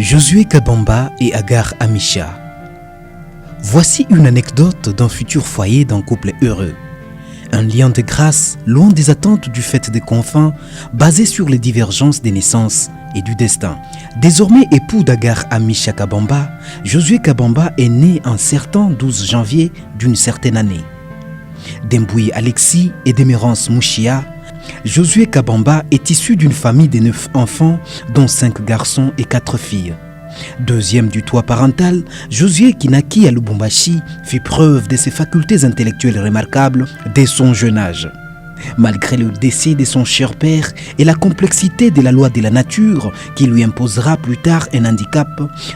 Josué Kabamba et Agar Amisha. Voici une anecdote d'un futur foyer d'un couple heureux. Un lien de grâce, loin des attentes du fait des confins, basé sur les divergences des naissances et du destin. Désormais époux d'Agar Amisha Kabamba, Josué Kabamba est né un certain 12 janvier d'une certaine année. D'Embouy Alexis et d'Emerance Mouchia, Josué Kabamba est issu d'une famille de 9 enfants, dont 5 garçons et 4 filles. Deuxième du toit parental, Josué, qui naquit à Lubumbashi, fit preuve de ses facultés intellectuelles remarquables dès son jeune âge. Malgré le décès de son cher père et la complexité de la loi de la nature qui lui imposera plus tard un handicap,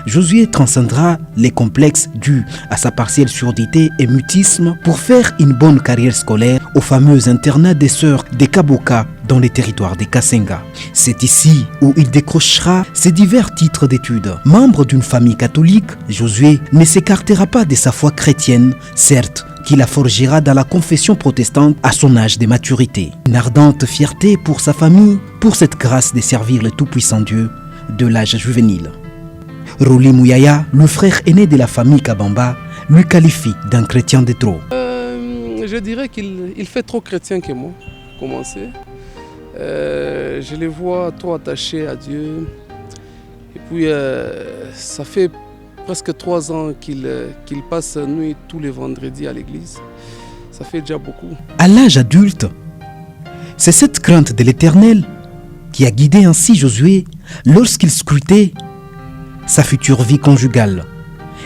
Josué transcendra les complexes dus à sa partielle surdité et mutisme pour faire une bonne carrière scolaire au fameux internat des sœurs des Kaboka dans les territoires des Kasenga. C'est ici où il décrochera ses divers titres d'études. Membre d'une famille catholique, Josué ne s'écartera pas de sa foi chrétienne, certes, qui la forgera dans la confession protestante à son âge de maturité. Une ardente fierté pour sa famille, pour cette grâce de servir le tout-puissant Dieu de l'âge juvénile. Roli Mouyaya, le frère aîné de la famille Kabamba, lui qualifie d'un chrétien de trop. Je dirais qu'il fait trop chrétien que moi, commencer. Je les vois trop attachés à Dieu. Et puis, ça fait presque 3 ans qu'il passe nuit tous les vendredis à l'église. Ça fait déjà beaucoup. À l'âge adulte, c'est cette crainte de l'Éternel qui a guidé ainsi Josué lorsqu'il scrutait sa future vie conjugale.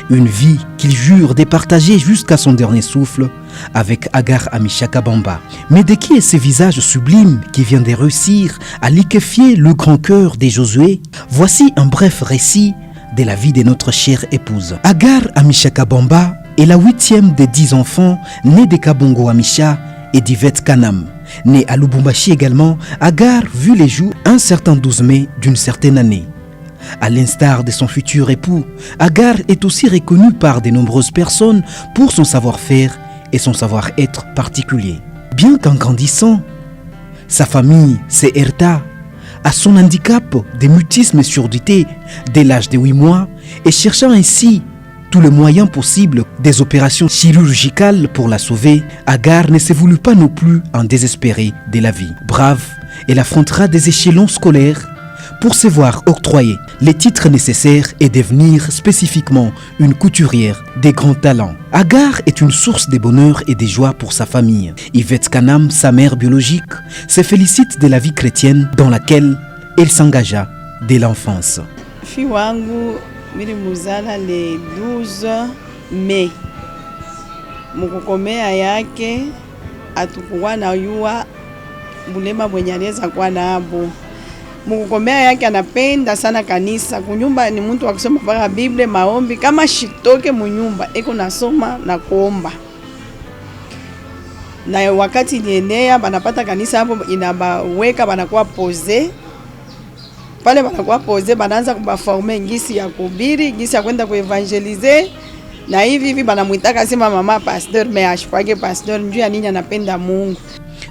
Une vie qu'il jure de partager jusqu'à son dernier souffle avec Agar Amisha Kabamba. Mais de qui est ce visage sublime qui vient de réussir à liquéfier le grand cœur de Josué? Voici un bref récit de la vie de notre chère épouse. Agar Amisha Kabamba est la 8e des 10 enfants nés de Kabongo Amisha et d'Yvette Kanam. Née à Lubumbashi également, Agar vit les jours un certain 12 mai d'une certaine année. À l'instar de son futur époux, Agar est aussi reconnue par de nombreuses personnes pour son savoir-faire et son savoir-être particulier. Bien qu'en grandissant, sa famille s'est heurta à son handicap de mutisme et surdité dès l'âge de 8 mois et cherchant ainsi tous les moyens possibles des opérations chirurgicales pour la sauver, Agar ne se voulut pas non plus en désespérer de la vie. Brave, elle affrontera des échelons scolaires pour se voir octroyer les titres nécessaires et devenir spécifiquement une couturière des grands talents. Agar est une source de bonheur et de joie pour sa famille. Yvette Kanam, sa mère biologique, se félicite de la vie chrétienne dans laquelle elle s'engagea dès l'enfance. Fille wangu milimuzala le 12 Mei. Mukukomea yake atukuwa na yua bulema mwenye anaweza kuwa nabo. Mukukomea yake anapenda sana kanisa. Kunyumba ni mtu wa kusoma mpaka Biblia, maombi. Kama shitoke munyumba, eko nasoma na kuomba. Na wakati ilienea, banapata kanisa hapo inabaweka, banakuwa pose. Pale banakuwa pose, banaanza kubaforme ngisi ya kuhubiri, ngisi ya kwenda kuevangelize. Na hivi banamuitaka sema mama pasteur, mais ashipage pasteur, njuu ya nini anapenda Mungu.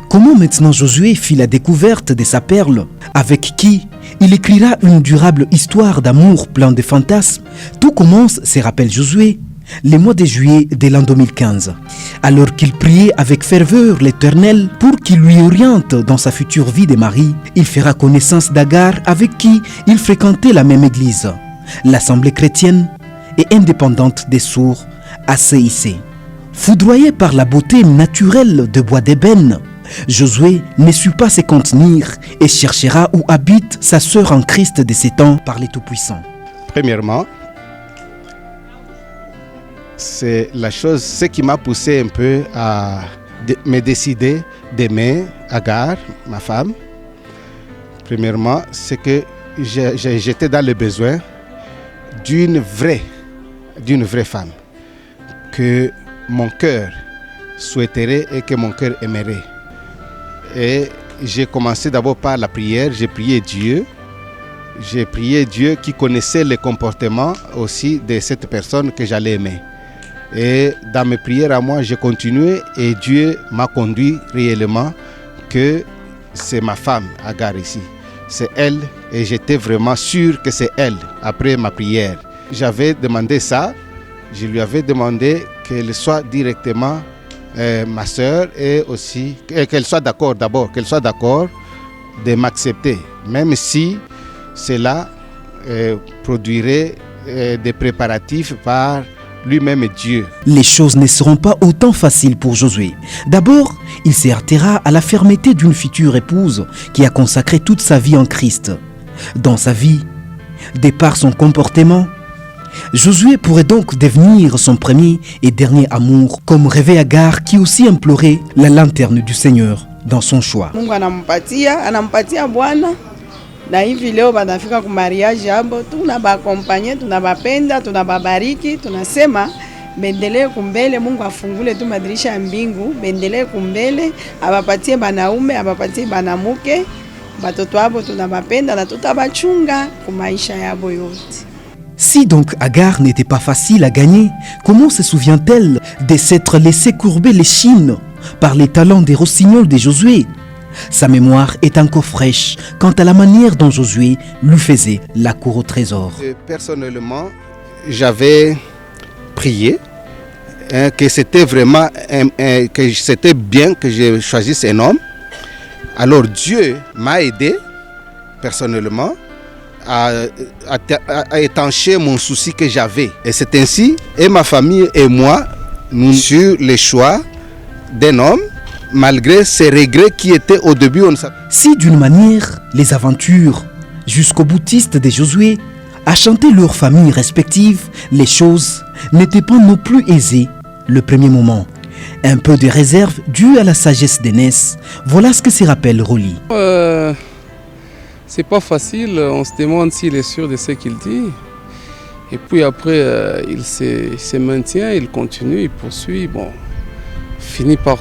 Comment maintenant Josué fit la découverte de sa perle, avec qui il écrira une durable histoire d'amour plein de fantasmes? Tout commence, se rappelle Josué, le mois de juillet de l'an 2015, alors qu'il priait avec ferveur l'Éternel pour qu'il lui oriente dans sa future vie de mari. Il fera connaissance d'Agar avec qui il fréquentait la même église, l'Assemblée chrétienne et indépendante des sourds, ACIC. Foudroyé par la beauté naturelle de bois d'ébène, Josué ne sut pas se contenir et cherchera où habite sa sœur en Christ de ces temps par les Tout-Puissants. Premièrement, c'est la chose, ce qui m'a poussé un peu à me décider d'aimer Agar, ma femme. Premièrement, c'est que j'étais dans le besoin d'une vraie femme que mon cœur souhaiterait et que mon cœur aimerait. Et j'ai commencé d'abord par la prière, j'ai prié Dieu qui connaissait le comportement aussi de cette personne que j'allais aimer. Et dans mes prières à moi, j'ai continué et Dieu m'a conduit réellement que c'est ma femme, Agar ici. c'est elle et j'étais vraiment sûr que c'est elle après ma prière. J'avais demandé ça, je lui avais demandé qu'elle soit directement ma sœur et aussi qu'elle soit d'accord d'abord, qu'elle soit d'accord de m'accepter, même si cela produirait des préparatifs par lui-même Dieu. Les choses ne seront pas autant faciles pour Josué. D'abord, il se heurtera à la fermeté d'une future épouse qui a consacré toute sa vie en Christ. Dans sa vie, de par son comportement, Josué pourrait donc devenir son premier et dernier amour, comme rêvait Agar qui aussi implorait la lanterne du Seigneur dans son choix. Mungu anampatia Bwana na hivi leo banafika ku mariage hapo, tunabakompanye, tunabapenda, tunababariki, tunasema bendelee kumbele. Mungu afungule tu madirisha ya mbingu, bendelee kumbele, abapatie banaume, abapatie banamuke, batoto hapo tunabapenda na tutabachunga ku maisha yabo yote. Si donc Agar n'était pas facile à gagner, comment se souvient-elle de s'être laissé courber les chines par les talents des rossignols de Josué? Sa mémoire est encore fraîche quant à la manière dont Josué lui faisait la cour au trésor. Personnellement, j'avais prié que c'était vraiment que c'était bien que je choisisse un homme. Alors Dieu m'a aidé personnellement à étancher mon souci que j'avais. Et c'est ainsi, et ma famille et moi, nous sur le choix d'un homme, malgré ces regrets qui étaient au début. Si d'une manière, les aventures jusqu'au boutiste de Josué à chanter leurs familles respectives, les choses n'étaient pas non plus aisées le premier moment. Un peu de réserve due à la sagesse d'Énès, voilà ce que se rappelle Roli. C'est pas facile, on se demande s'il est sûr de ce qu'il dit. Et puis après, il se maintient, il continue, il poursuit. Bon, finit par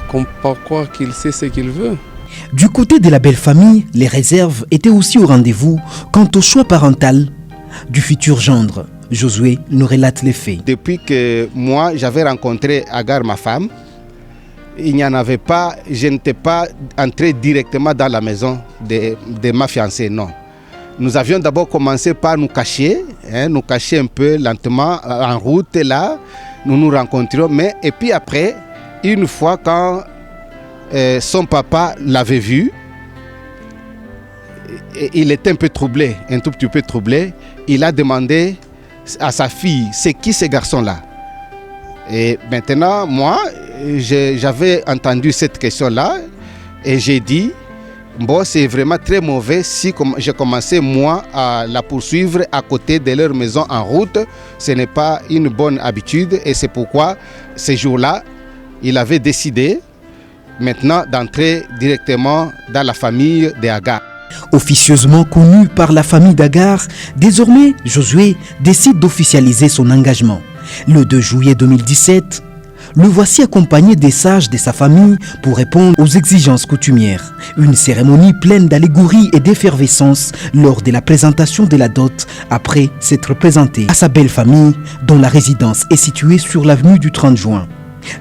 croire qu'il sait ce qu'il veut. Du côté de la belle famille, les réserves étaient aussi au rendez-vous quant au choix parental du futur gendre. Josué nous relate les faits. Depuis que moi, j'avais rencontré Agar, ma femme, il n'y en avait pas, je n'étais pas entré directement dans la maison de ma fiancée, non. Nous avions d'abord commencé par nous cacher un peu lentement en route là, nous nous rencontrions, mais et puis après, une fois quand son papa l'avait vu, il était un peu troublé, un tout petit peu troublé, il a demandé à sa fille, c'est qui ce garçon-là? Et maintenant, moi, j'avais entendu cette question-là et j'ai dit, bon, c'est vraiment très mauvais si j'ai commencé, moi, à la poursuivre à côté de leur maison en route. Ce n'est pas une bonne habitude et c'est pourquoi, ce jour-là, il avait décidé maintenant d'entrer directement dans la famille d'Agar. Officieusement connu par la famille d'Agar, désormais, Josué décide d'officialiser son engagement. Le 2 juillet 2017, le voici accompagné des sages de sa famille pour répondre aux exigences coutumières. Une cérémonie pleine d'allégories et d'effervescence lors de la présentation de la dot après s'être présenté à sa belle famille dont la résidence est située sur l'avenue du 30 juin.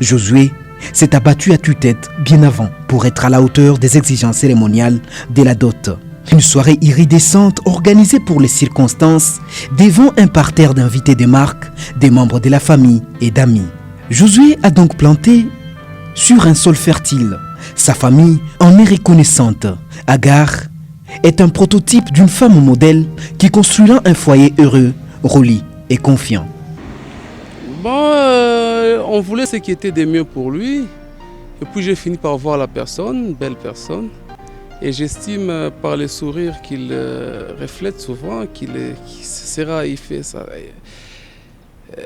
Josué s'est abattu à tue-tête bien avant pour être à la hauteur des exigences cérémoniales de la dot. Une soirée iridescente organisée pour les circonstances devant un parterre d'invités de marque, des membres de la famille et d'amis. Josué a donc planté sur un sol fertile. Sa famille en est reconnaissante. Agar est un prototype d'une femme modèle qui construira un foyer heureux, roli et confiant. Bon, on voulait ce qui était de mieux pour lui. Et puis j'ai fini par voir la personne, une belle personne. Et j'estime par les sourires qu'il reflète souvent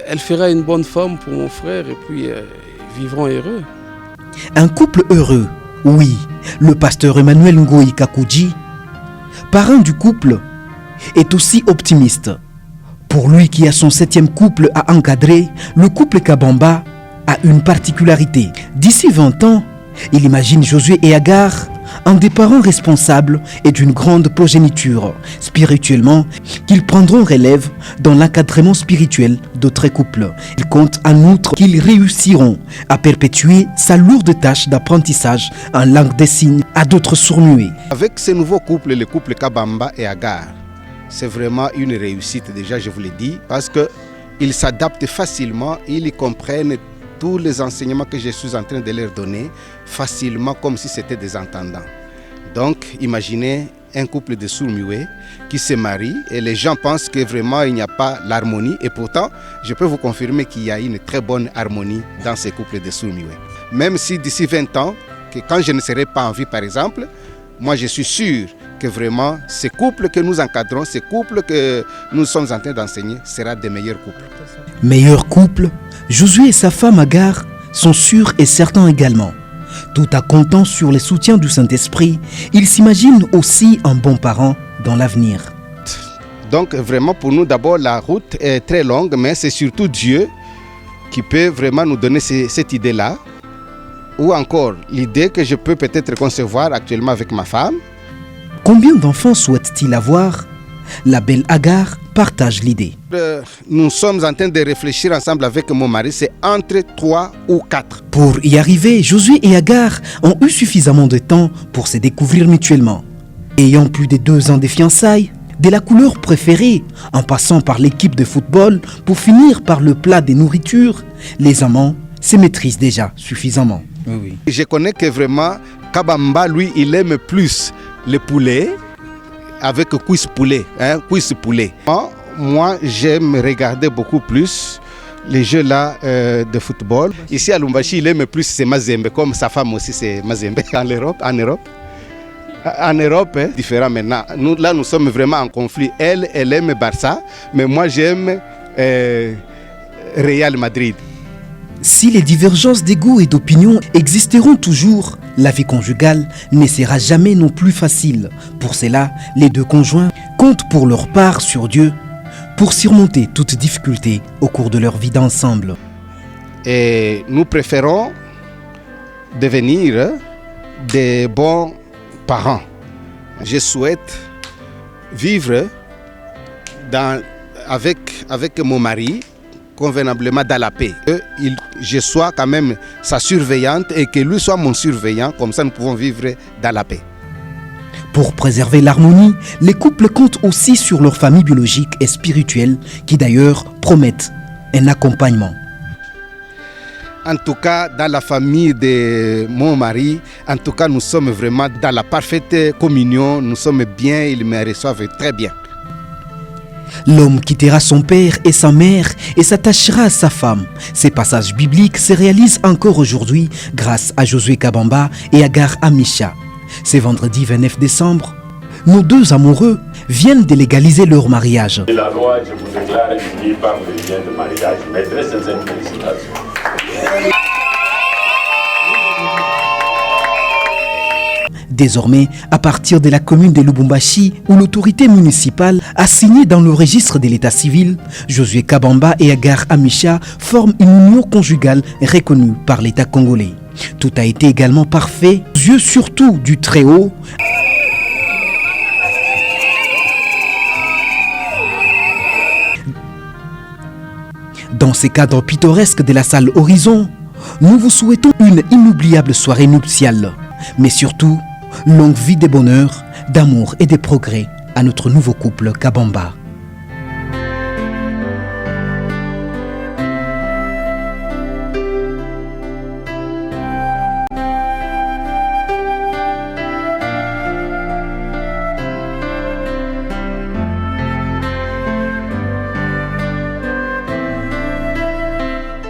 elle fera une bonne femme pour mon frère et puis ils vivront heureux. Un couple heureux, oui. Le pasteur Emmanuel Ngoï Kakouji, parrain du couple, est aussi optimiste. Pour lui qui a son 7e couple à encadrer, le couple Kabamba a une particularité. D'ici 20 ans, Il imagine Josué et Agar en des parents responsables et d'une grande progéniture spirituellement qu'ils prendront relève dans l'encadrement spirituel d'autres couples. Il compte en outre qu'ils réussiront à perpétuer sa lourde tâche d'apprentissage en langue des signes à d'autres sourds-muets. Avec ce nouveau couple, le couple Kabamba et Agar, c'est vraiment une réussite déjà, je vous l'ai dit, parce qu'ils s'adaptent facilement, ils comprennent tous les enseignements que je suis en train de leur donner facilement, comme si c'était des entendants. Donc, imaginez un couple de sourds-muets qui se marie et les gens pensent que vraiment il n'y a pas l'harmonie. Et pourtant, je peux vous confirmer qu'il y a une très bonne harmonie dans ces couples de sourds-muets. Même si d'ici 20 ans, que quand je ne serai pas en vie par exemple, moi je suis sûr que vraiment ces couples que nous encadrons, ces couples que nous sommes en train d'enseigner, seront des meilleurs couples. Meilleur couple, Josué et sa femme Agar sont sûrs et certains également. Tout en comptant sur les soutiens du Saint-Esprit, ils s'imaginent aussi un bon parent dans l'avenir. Donc vraiment pour nous d'abord la route est très longue, mais c'est surtout Dieu qui peut vraiment nous donner cette idée-là. Ou encore l'idée que je peux peut-être concevoir actuellement avec ma femme. Combien d'enfants souhaite-t-il avoir? La belle Agar partage l'idée. Nous sommes en train de réfléchir ensemble avec mon mari, c'est entre 3 ou 4. Pour y arriver, Josué et Agar ont eu suffisamment de temps pour se découvrir mutuellement. Ayant plus de 2 ans de fiançailles, de la couleur préférée, en passant par l'équipe de football pour finir par le plat des nourritures, les amants se maîtrisent déjà suffisamment. Oui. Je connais que vraiment, Kabamba, lui, il aime plus le poulet avec cuisse poulet. Moi, j'aime regarder beaucoup plus les jeux là de football. Ici à Lumbashi, il aime plus c'est Mazembe, comme sa femme aussi c'est Mazembe en Europe, différent maintenant. Nous sommes vraiment en conflit. Elle aime Barça, mais moi j'aime Real Madrid. Si les divergences de goût et d'opinion existeront toujours, la vie conjugale ne sera jamais non plus facile. Pour cela, les 2 conjoints comptent pour leur part sur Dieu pour surmonter toute difficulté au cours de leur vie d'ensemble. Et nous préférons devenir des bons parents. Je souhaite vivre avec mon mari convenablement dans la paix. Je sois quand même sa surveillante et que lui soit mon surveillant, comme ça nous pouvons vivre dans la paix. Pour préserver l'harmonie, les couples comptent aussi sur leur famille biologique et spirituelle qui d'ailleurs promettent un accompagnement. En tout cas, dans la famille de mon mari, en tout cas, nous sommes vraiment dans la parfaite communion, nous sommes bien, ils me reçoivent très bien. L'homme quittera son père et sa mère et s'attachera à sa femme. Ces passages bibliques se réalisent encore aujourd'hui grâce à Josué Kabamba et Agar Amisha. C'est vendredi 29 décembre. Nos 2 amoureux viennent de légaliser leur mariage. Et la loi, je vous déclare unis par le lien de mariage. Mes très sincères félicitations. Désormais, à partir de la commune de Lubumbashi, où l'autorité municipale a signé dans le registre de l'état civil, Josué Kabamba et Agar Amisha forment une union conjugale reconnue par l'état congolais. Tout a été également parfait, aux yeux surtout du Très-Haut. Dans ces cadres pittoresques de la salle Horizon, nous vous souhaitons une inoubliable soirée nuptiale, mais surtout, longue vie de bonheur, d'amour et de progrès à notre nouveau couple Kabamba.